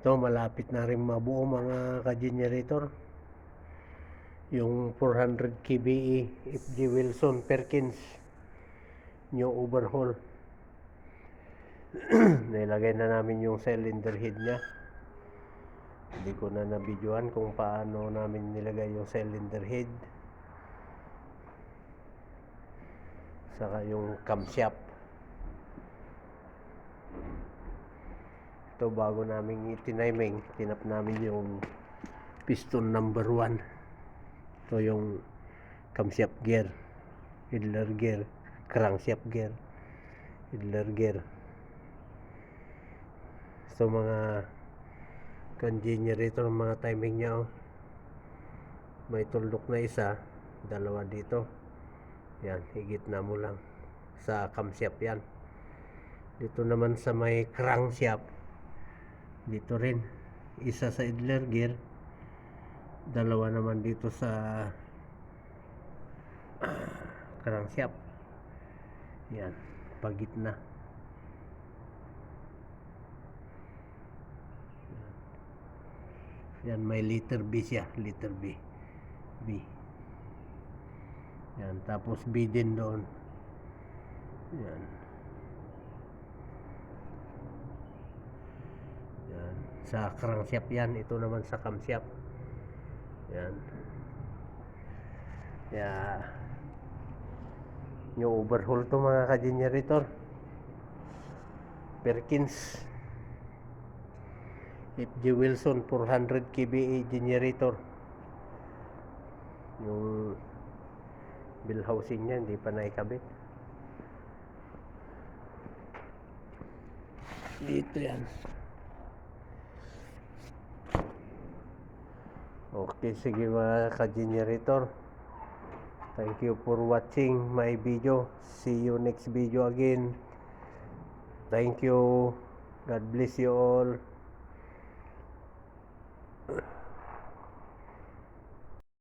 Ito, malapit na rin mabuo mga ka-generator. Yung 400 kVA FG Wilson Perkins new overhaul. Nilagay na namin yung cylinder head nya. Hindi ko na nabidyoan kung paano namin nilagay yung cylinder head. Saka yung camshaft. Ito, bago namin itiniming, tinap namin yung piston number 1. Ito yung camshaft gear, idler gear, crankshaft gear, idler gear. So mga generator, mga timing nya, may tuldok na isa, dalawa dito. Yan, higit na mo lang sa camshaft yan. Dito naman sa may crankshaft, dito rin isa sa idler gear, dalawa naman dito sa crankshaft. Yan, pagitna. Yan, may letter B siya, letter B. Yan, tapos B din doon. Yan. Yan, sa crankshaft yan, ito naman sa camshaft. Yan. Yung overhaul to mga ka-generator. Perkins FG Wilson 400 kVA generator. Yung bill housing nya hindi pa naikabit. Dito yan. Okay, sige mga ka-generator. Thank you for watching my video. See you next video again. Thank you. God bless you all.